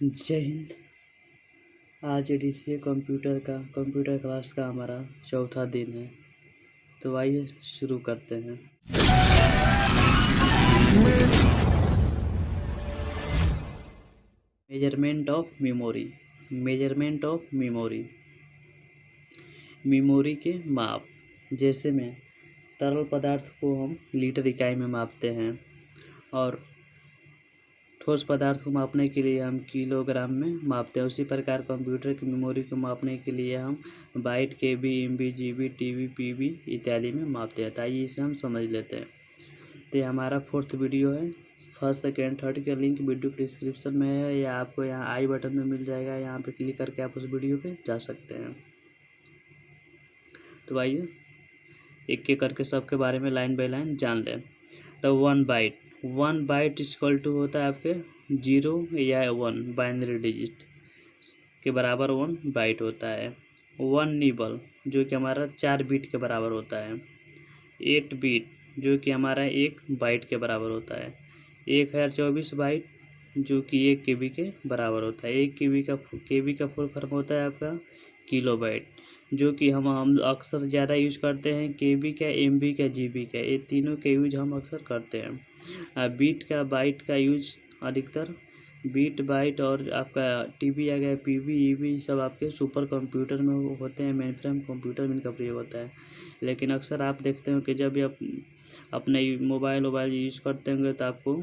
जय हिंद। आज ADCA computer class का हमारा चौथा दिन है, तो आइए शुरू करते हैं। मेजरमेंट ऑफ मेमोरी के माप। जैसे में तरल पदार्थ को हम लीटर इकाई में मापते हैं और ठोस पदार्थ को मापने के लिए हम किलोग्राम में मापते हैं। उसी प्रकार कंप्यूटर की मेमोरी को मापने के लिए हम बाइट, केबी, एमबी, जीबी, टीबी, पीबी इत्यादि में मापते हैं। आइए इसे हम समझ लेते हैं। तो ये हमारा 4th वीडियो है। फर्स्ट, सेकेंड, थर्ड का लिंक वीडियो डिस्क्रिप्शन में है या आपको यहाँ आई बटन में मिल जाएगा। यहाँ पे क्लिक करके आप उस वीडियो पे जा सकते हैं। तो आइए एक एक करके सबके बारे में लाइन बाय लाइन जान लें। तो 1 बाइट इक्वल टू होता है आपके 0 या 1 बाइनरी डिजिट के बराबर 1 बाइट होता है। 1 निबल जो कि हमारा 4 बिट के बराबर होता है। 8 बिट जो कि हमारा 1 बाइट के बराबर होता है। 1024 बाइट जो कि 1 केबी के बराबर होता है। 1 केबी का फुल फॉर्म होता है आपका किलो बाइट, जो कि हम अक्सर ज़्यादा यूज करते हैं। केबी का, एमबी का, जीबी का, ये तीनों के यूज हम अक्सर करते हैं। बीट का, बाइट का यूज अधिकतर बीट, बाइट और आपका टीबी आ गया, पीबी, ईबी सब आपके सुपर कंप्यूटर में होते हैं। मेनफ्रेम कंप्यूटर में इनका प्रयोग होता है। लेकिन अक्सर आप देखते हो कि जब भी आप अपने मोबाइल यूज करते होंगे तो आपको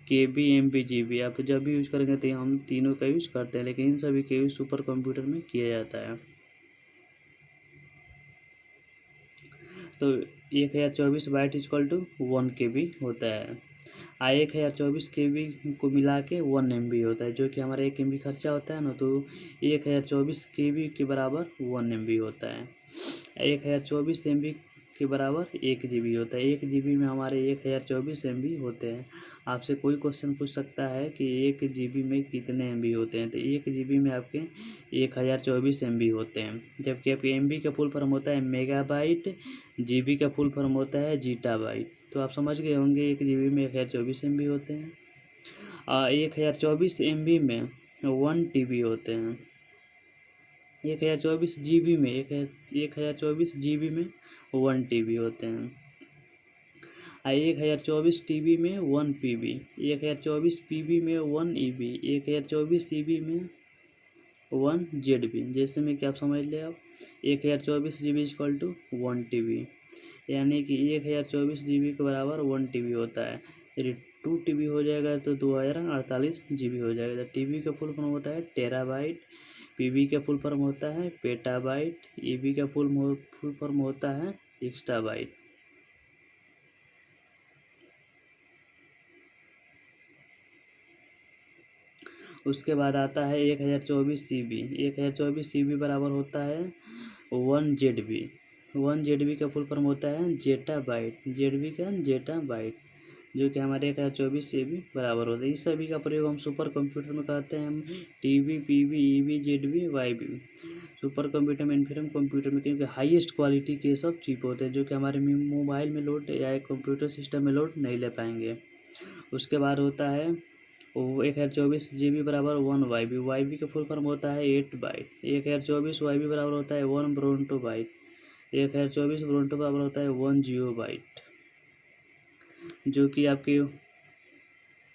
केबी, एमबी, जीबी आप जब भी यूज करेंगे तो हम तीनों का यूज करते हैं, लेकिन इन सभी के यूज सुपर कंप्यूटर में किया जाता है। तो 1024 बाइट इक्वल टू 1 केबी होता है। 1024 केबी को मिला के 1 MB होता है, जो कि हमारा 1 MB खर्चा होता है ना, तो 1024 केबी के बराबर 1 MB होता है। 1024 MB के बराबर 1 GB होता है। 1 GB में हमारे 1024 MB होते हैं। आपसे कोई क्वेश्चन पूछ सकता है कि 1 GB में कितने MB होते हैं, तो 1 GB में आपके 1024 MB होते हैं। जबकि आपके MB का फुल फॉर्म होता है मेगाबाइट, GB का फुल फॉर्म होता है जीटाबाइट। तो आप समझ गए होंगे 1 GB में 1024 MB होते हैं। 1024 MB में 1 TB होते हैं। 1024 GB में 1024 GB में 1 TB होते हैं। 1024 TB में 1 PB, 1024 PB में 1 EB, 1024 EB में 1 ZB। जैसे में क्या आप समझ ले आप 1024 GB इक्वल टू 1 TB, यानी कि 1024 GB के बराबर 1 TB होता है। यदि 2 TB हो जाएगा तो 2048 GB हो जाएगा। तो TB का फुल फॉर्म होता है टेराबाइट, पीबी का फुल फॉर्म होता है पेटाबाइट, ईबी का फुल फॉर्म होता है एक्स्ट्राबाइट। उसके बाद आता है 1024 CB। 1024 CB बराबर होता है 1 ZB। 1 ZB का फुल फॉर्म होता है जेटाबाइट, ZB का जेटाबाइट, जो कि हमारे 1024 CB बराबर होता है। इस सभी का प्रयोग हम सुपर कंप्यूटर में करते हैं। हम TB, PB, EB, ZB, YB super computer में, इन्फिनिम कंप्यूटर में, क्योंकि हाईएस्ट क्वालिटी के सब चिप होते हैं, जो कि हमारे मोबाइल में लोड या कंप्यूटर सिस्टम में लोड नहीं ले पाएंगे। उसके बाद होता है 1024 GB बराबर 1 YB। YB का फुल फॉर्म होता है 8 बाइट। 1024 YB बराबर होता है 1 ब्रोंटो बाइट। 1024 ब्रोंटो बराबर होता है 1 जियो बाइट, जो कि आपके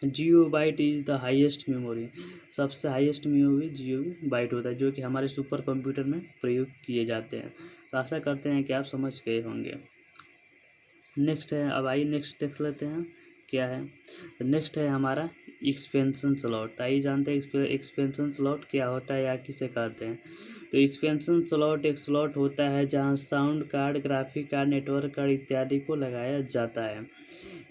gigabyte is the highest memory. सबसे हाईएस्ट मेमोरी जियो बाइट होता है, जो कि हमारे सुपर कंप्यूटर में प्रयोग किए जाते हैं। तो आशा करते हैं कि आप समझ गए होंगे। नेक्स्ट है, अब आइए नेक्स्ट देख लेते हैं क्या है। तो नेक्स्ट है हमारा एक्सपेंशन स्लॉट। आइए जानते हैं एक्सपेंशन स्लॉट क्या होता है या किसे कहते हैं। तो एक्सपेंशन स्लॉट एक स्लॉट होता है जहां sound card, graphic card, network card इत्यादि को लगाया जाता है।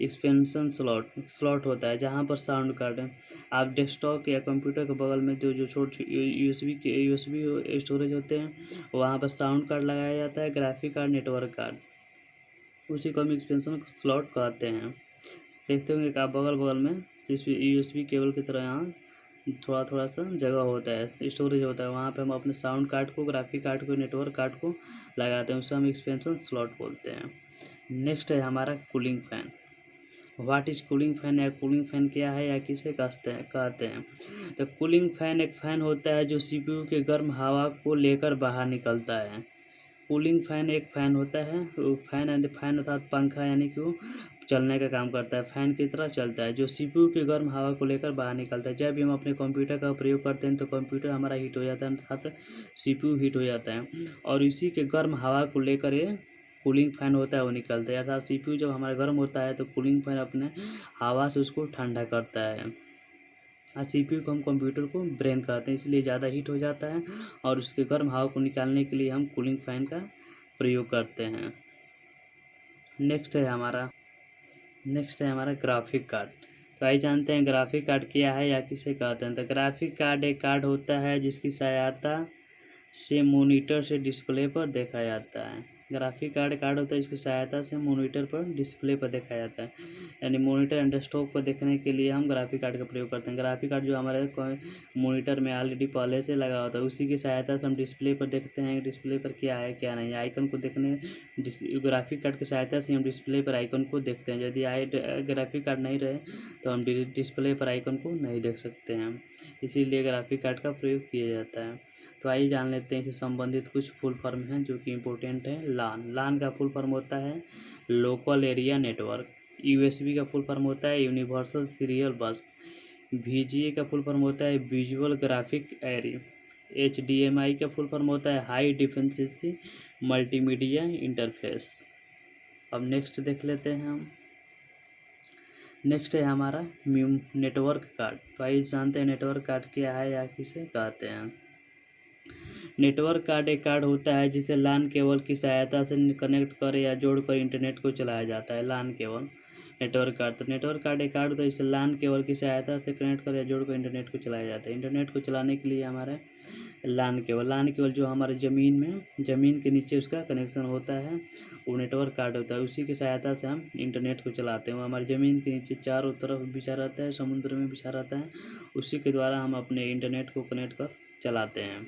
एक्सपेंशन स्लॉट होता है जहां पर साउंड कार्ड है। आप डेस्कटॉप या कंप्यूटर के बगल में जो छोटे यूएसबी स्टोरेज होते हैं, वहाँ पर साउंड कार्ड लगाया जाता है, ग्राफिक कार्ड, नेटवर्क कार्ड, उसी को हम एक्सपेंशन स्लॉट कहते हैं। देखते होंगे कि आप बगल में यूएसबी केबल की तरह यहाँ थोड़ा सा जगह होता है, स्टोरेज होता है। वहाँ पे हम अपने साउंड कार्ड को, ग्राफिक कार्ड को, नेटवर्क कार्ड को लगाते हैं, उससे हम एक्सपेंशन स्लॉट बोलते हैं। नेक्स्ट है हमारा cooling fan. What is cooling fan, या कूलिंग फैन क्या है या किसे कहते हैं। तो कूलिंग फैन एक फ़ैन होता है जो सीपीयू के गर्म हवा को लेकर बाहर निकलता है। कूलिंग फैन एक फ़ैन होता है, वो फैन अर्थात पंखा, यानी कि वो चलने का काम करता है, फ़ैन की तरह चलता है, जो सीपीयू की गर्म हवा को लेकर बाहर निकलता है। जब भी हम अपने कंप्यूटर का प्रयोग करते हैं तो कंप्यूटर हमारा हीट हो जाता है, अर्थात सीपीयू हीट हो जाता है, और इसी के गर्म हवा को लेकर ये कूलिंग फैन होता है वो निकलता है। अर्थात सीपीयू जब हमारा गर्म होता है तो कूलिंग फैन अपने हवा से उसको ठंडा करता है। और सीपीयू को हम कंप्यूटर को ब्रेन कहते हैं, इसलिए ज़्यादा हीट हो जाता है, और उसके गर्म हवा को निकालने के लिए हम कूलिंग फैन का प्रयोग करते हैं। नेक्स्ट है हमारा ग्राफिक कार्ड। तो आइए जानते हैं ग्राफिक कार्ड क्या है या किसे कहते हैं। तो ग्राफिक कार्ड एक कार्ड होता है जिसकी सहायता से मॉनिटर से डिस्प्ले पर देखा जाता है। ग्राफिक कार्ड होता है जिसकी सहायता से मॉनिटर पर डिस्प्ले पर देखा जाता है, यानी मॉनिटर एंड डेस्कटॉप पर देखने के लिए हम ग्राफिक कार्ड का प्रयोग करते हैं। ग्राफिक कार्ड जो हमारे मॉनिटर में ऑलरेडी पहले से लगा होता है, उसी की सहायता से हम डिस्प्ले पर देखते हैं डिस्प्ले पर क्या है क्या नहीं, आइकन को देखने ग्राफिक कार्ड की सहायता से हम डिस्प्ले पर आइकन को देखते हैं। यदि ग्राफिक कार्ड नहीं रहे तो हम डिस्प्ले पर आइकन को नहीं देख सकते हैं, इसीलिए ग्राफिक कार्ड का प्रयोग किया जाता है। तो आइए जान लेते हैं इससे संबंधित कुछ फुल फॉर्म हैं जो कि इम्पोर्टेंट है। लान का फुल फॉर्म होता है लोकल एरिया नेटवर्क। यूएसबी का फुल फॉर्म होता है यूनिवर्सल सीरियल बस। वीजीए का फुल फॉर्म होता है विजुअल ग्राफिक एरे। एचडीएमआई का फुल फॉर्म होता है हाई डिफेंसिटी मल्टीमीडिया इंटरफेस। अब नेक्स्ट देख लेते हैं हम। नेक्स्ट है हमारा नेटवर्क कार्ड। तो आइए जानते हैं नेटवर्क कार्ड क्या है या किसे कहते हैं। नेटवर्क कार्ड एक कार्ड होता है जिसे लान केबल की सहायता से कनेक्ट कर या जोड़कर इंटरनेट को चलाया जाता है। लान केबल नेटवर्क कार्ड। तो नेटवर्क कार्ड एक कार्ड होता है जिसे लान केबल की सहायता से कनेक्ट कर या जोड़कर इंटरनेट को चलाया जाता है। इंटरनेट को चलाने के लिए हमारा लान केबल जो हमारे ज़मीन के नीचे उसका कनेक्शन होता है वो नेटवर्क कार्ड होता है, उसी की सहायता से हम इंटरनेट को चलाते हैं। वो हमारी ज़मीन के नीचे चारों तरफ बिछा रहता है, समुद्र में बिछा रहता है, उसी के द्वारा हम अपने इंटरनेट को कनेक्ट कर चलाते हैं,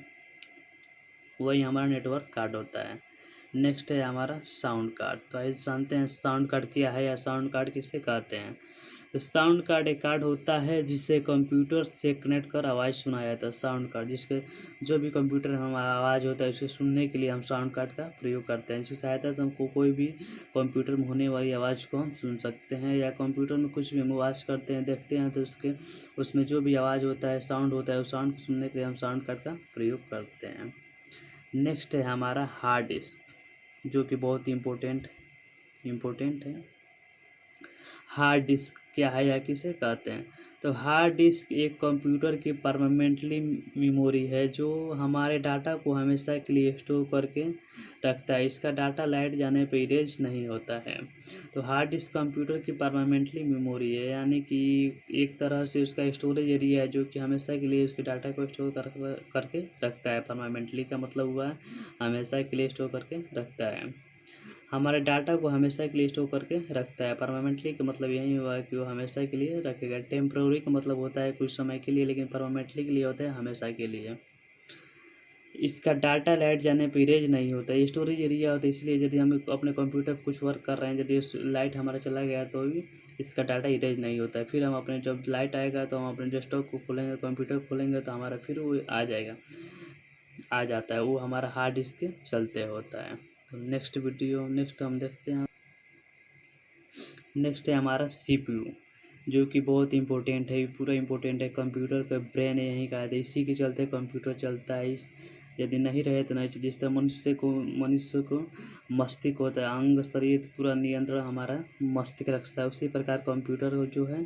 वही हमारा नेटवर्क कार्ड होता है। नेक्स्ट है हमारा साउंड कार्ड। तो आइए जानते हैं साउंड कार्ड क्या है या साउंड कार्ड किसे कहते हैं। तो साउंड कार्ड एक कार्ड होता है जिससे कंप्यूटर से कनेक्ट कर आवाज़ सुनाया जाता है। साउंड कार्ड जिसके जो भी कंप्यूटर में हमारा आवाज़ होता है उसे सुनने के लिए हम साउंड कार्ड का प्रयोग करते हैं। इसकी सहायता से हमको कोई भी कंप्यूटर में होने वाली आवाज़ को हम सुन सकते हैं, या कंप्यूटर में कुछ भी हम आवाज़ करते हैं देखते हैं तो उसमें जो भी आवाज़ होता है साउंड होता है उस साउंड को सुनने के लिए हम साउंड कार्ड का प्रयोग करते हैं। नेक्स्ट है हमारा हार्ड डिस्क, जो कि बहुत इम्पोर्टेंट है। हार्ड डिस्क क्या है या किसे कहते हैं। तो हार्ड डिस्क एक कंप्यूटर की परमानेंटली मेमोरी है जो हमारे डाटा को हमेशा के लिए स्टोर करके रखता है। इसका डाटा लाइट जाने पर इरेज नहीं होता है। तो हार्ड डिस्क कंप्यूटर की परमानेंटली मेमोरी है, यानी कि एक तरह से उसका स्टोरेज एरिया है जो कि हमेशा के लिए उसके डाटा को स्टोर करके रखता है। परमानेंटली का मतलब हुआ है हमेशा के लिए स्टोर करके रखता है, हमारे डाटा को हमेशा के लिए स्टोर करके रखता है। परमानेंटली का मतलब यही हुआ है कि वो हमेशा के लिए रखेगा। टेम्प्रोरी का मतलब होता है कुछ समय के लिए, लेकिन परमानेंटली के लिए होता है हमेशा के लिए। इसका डाटा लाइट जाने पर इरेज नहीं होता है, स्टोरेज एरिया होता है, इसलिए यदि हम अपने कंप्यूटर पर कुछ वर्क कर रहे हैं, यदि लाइट हमारा चला गया तो भी इसका डाटा इरेज नहीं होता है। फिर हम अपने जब लाइट आएगा तो हम अपने डेस्कटॉप को खोलेंगे, कंप्यूटर खोलेंगे तो हमारा फिर वो आ जाता है, वो हमारा हार्ड डिस्क के चलते होता है। तो नेक्स्ट हम देखते हैं। नेक्स्ट है हमारा सीपीयू, जो कि बहुत इंपॉर्टेंट है, पूरा इंपॉर्टेंट है। कंप्यूटर का ब्रेन है, यही कहा था, इसी के चलते कंप्यूटर चलता है। यदि नहीं रहे तो नहीं। जिस तरह मनुष्य को मस्तिष्क होता है, अंग स्तरीय पूरा नियंत्रण हमारा मस्तिष्क रखता है, उसी प्रकार कंप्यूटर जो है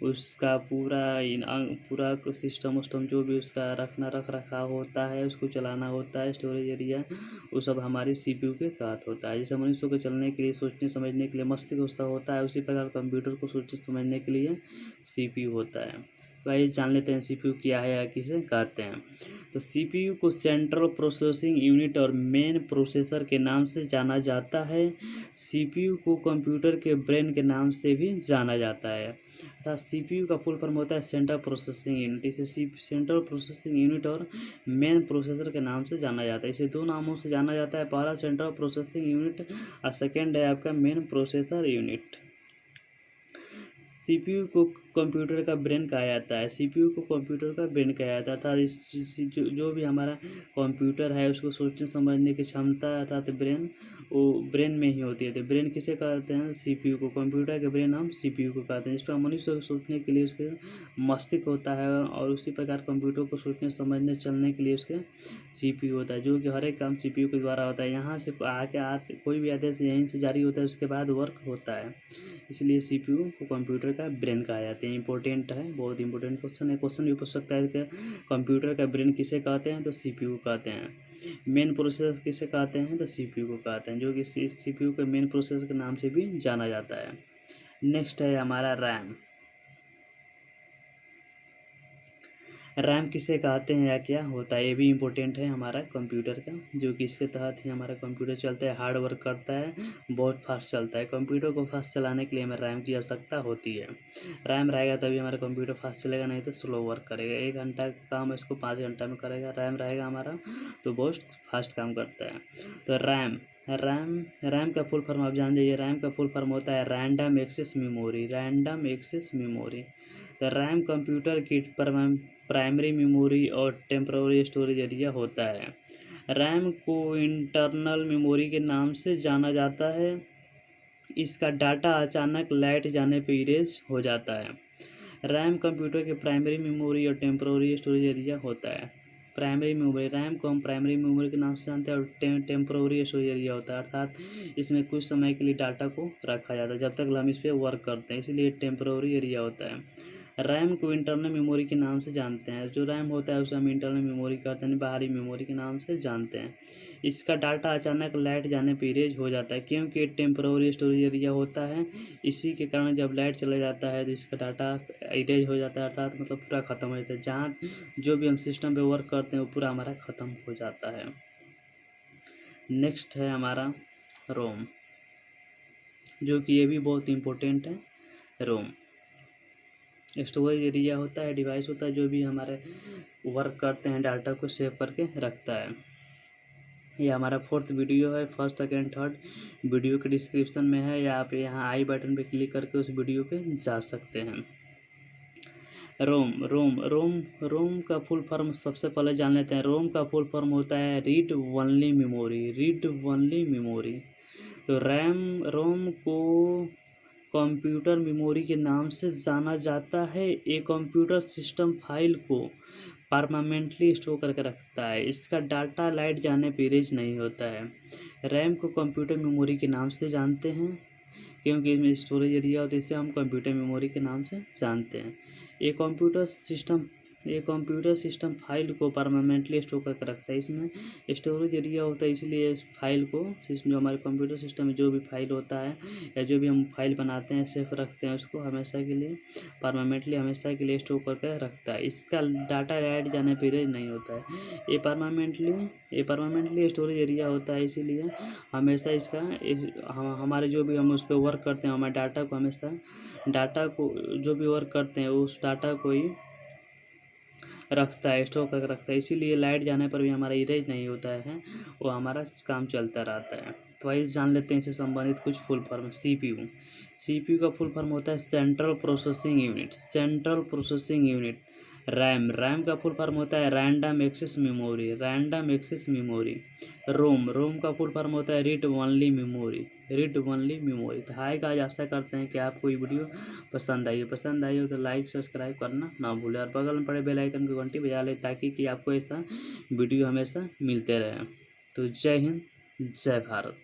उसका पूरा सिस्टम उस्टम जो भी उसका रख रखाव होता है, उसको चलाना होता है, स्टोरेज एरिया, वो सब हमारी सीपीयू के तहत होता है। जैसे मनुष्य को चलने के लिए, सोचने समझने के लिए मस्तिष्क उसका होता है, उसी प्रकार कंप्यूटर को सोचने समझने के लिए सीपीयू होता है। तो आइए जान लेते हैं सीपीयू क्या है या किसे कहते हैं। तो सीपीयू को सेंट्रल प्रोसेसिंग यूनिट और मेन प्रोसेसर के नाम से जाना जाता है। सीपीयू को कंप्यूटर के ब्रेन के नाम से भी जाना जाता है। अर्थात सीपीयू का फुल फॉर्म होता है सेंट्रल प्रोसेसिंग यूनिट। इसे सेंट्रल प्रोसेसिंग यूनिट और मेन प्रोसेसर के नाम से जाना जाता है। इसे दो नामों से जाना जाता है, पहला सेंट्रल प्रोसेसिंग यूनिट और सेकेंड है आपका मेन प्रोसेसर यूनिट। सीपीयू को कंप्यूटर का ब्रेन कहा जाता है। सीपीयू को कंप्यूटर का ब्रेन कहा जाता है, अर्थात जो भी हमारा कंप्यूटर है उसको सोचने समझने की क्षमता अर्थात ब्रेन वो ब्रेन में ही होती है। तो ब्रेन किसे कहते हैं? सीपीयू को। कंप्यूटर के ब्रेन हम सीपीयू को कहते हैं। इस पर मनुष्य को सोचने के लिए उसके मस्तिष्क होता है और उसी प्रकार कंप्यूटर को सोचने समझने चलने के लिए उसके सीपीयू होता है, जो कि हर एक काम सीपीयू के द्वारा होता है। यहाँ से आके कोई भी आदेश यहीं से जारी होता है, उसके बाद वर्क होता है। इसलिए सीपीयू को कंप्यूटर का ब्रेन कहा जाता है। इंपॉर्टेंट है, बहुत इंपॉर्टेंट क्वेश्चन है। क्वेश्चन भी पूछ सकता है कि कंप्यूटर का ब्रेन किसे कहते हैं? तो सीपीयू कहते हैं। मेन प्रोसेसर किसे कहते हैं? तो सीपीयू को कहते हैं, जो कि सीपीयू के मेन प्रोसेसर के नाम से भी जाना जाता है। नेक्स्ट है हमारा रैम। रैम किसे कहते हैं या क्या होता है, ये भी इम्पोर्टेंट है हमारा कंप्यूटर का, जो कि इसके तहत ही हमारा कंप्यूटर चलता है, हार्ड वर्क करता है, बहुत फास्ट चलता है। कंप्यूटर को फास्ट चलाने के लिए हमें रैम की आवश्यकता होती है। रैम रहेगा तभी हमारा कंप्यूटर फास्ट चलेगा, नहीं तो स्लो वर्क करेगा। 1 घंटा का काम इसको 5 घंटा में करेगा। रैम रहेगा हमारा तो बहुत फास्ट काम करता है। तो रैम का फुल फॉर्म आप जान जाइए। रैम का फुल फॉर्म होता है random access memory. Random access memory. तो रैम कंप्यूटर की प्राइमरी मेमोरी और टेम्पररी स्टोरेज एरिया होता है। रैम को इंटरनल मेमोरी के नाम से जाना जाता है। इसका डाटा अचानक लाइट जाने पर इरेज हो जाता है। रैम कंप्यूटर के प्राइमरी मेमोरी और टेम्पररी स्टोरेज एरिया होता है। प्राइमरी मेमोरी, रैम को हम प्राइमरी मेमोरी के नाम से जानते हैं और टेम्पररी स्टोरेज एरिया होता है, अर्थात इसमें कुछ समय के लिए डाटा को रखा जाता है जब तक हम इस पर वर्क करते हैं, इसलिए टेम्पररी एरिया होता है। रैम को इंटरनल मेमोरी के नाम से जानते हैं। जो रैम होता है उसे हम इंटरनल मेमोरी कहते हैं, बाहरी मेमोरी के नाम से जानते हैं। इसका डाटा अचानक लाइट जाने पर इरेज हो जाता है, क्योंकि टेम्पररी स्टोरेज एरिया होता है। इसी के कारण जब लाइट चला जाता है तो इसका डाटा इरेज हो जाता है, अर्थात मतलब पूरा ख़त्म हो जाता है। जहाँ जो भी हम सिस्टम पे वर्क करते हैं वो पूरा हमारा ख़त्म हो जाता है। नेक्स्ट है हमारा रोम, जो कि ये भी बहुत इम्पोर्टेंट है। रोम स्टोरेज एरिया होता है, डिवाइस होता है जो भी हमारे वर्क करते हैं डाटा को सेव करके रखता है। ये हमारा 4th वीडियो है। 1st, 2nd, 3rd वीडियो के डिस्क्रिप्शन में है, या आप यहाँ आई बटन पे क्लिक करके उस वीडियो पे जा सकते हैं। रोम रोम रोम रोम का फुल फॉर्म सबसे पहले जान लेते हैं। रोम का फुल फॉर्म होता है read only memory. Read only memory. तो रोम को कंप्यूटर मेमोरी के नाम से जाना जाता है। एक कंप्यूटर सिस्टम फाइल को परमानेंटली स्टोर करके रखता है। इसका डाटा लाइट जाने पर इरेज नहीं होता है। रैम को कंप्यूटर मेमोरी के नाम से जानते हैं, क्योंकि इसमें स्टोरेज एरिया होता है, इसे हम कंप्यूटर मेमोरी के नाम से जानते हैं। एक कंप्यूटर सिस्टम फाइल को परमानेंटली स्टोर करके रखता है। इसमें स्टोरेज एरिया होता है, इसलिए इस फाइल को जो हमारे कंप्यूटर सिस्टम में जो भी फाइल होता है या जो भी हम फाइल बनाते हैं सेव रखते हैं, उसको हमेशा के लिए परमानेंटली हमेशा के लिए स्टोर करके रखता है। इसका डाटा लाइट जाने पर इरेज नहीं होता है। ये परमानेंटली स्टोरेज एरिया होता है, इसीलिए हमेशा इसका हमारे जो भी हम उस पर वर्क करते हैं, हमारे डाटा को जो भी वर्क करते हैं उस डाटा को ही रखता है, स्टोर करके रखता है। इसीलिए लाइट जाने पर भी हमारा इरेज नहीं होता है, वो हमारा काम चलता रहता है। तो आइए जान लेते हैं इससे संबंधित कुछ फुल फॉर्म। सीपीयू का फुल फॉर्म होता है central processing unit. Central processing unit. RAM का फुल फॉर्म होता है random access memory. Random access memory. ROM का फुल फॉर्म होता है read only memory. Read only memory. तो हाय गाइस, आशा करते हैं कि आपको ये वीडियो पसंद आई हो तो लाइक सब्सक्राइब करना ना भूलें और बगल में पड़े बेल आइकन की घंटी बजा लें, ताकि कि आपको ऐसा वीडियो हमेशा मिलते रहे। तो जय हिंद, जय भारत।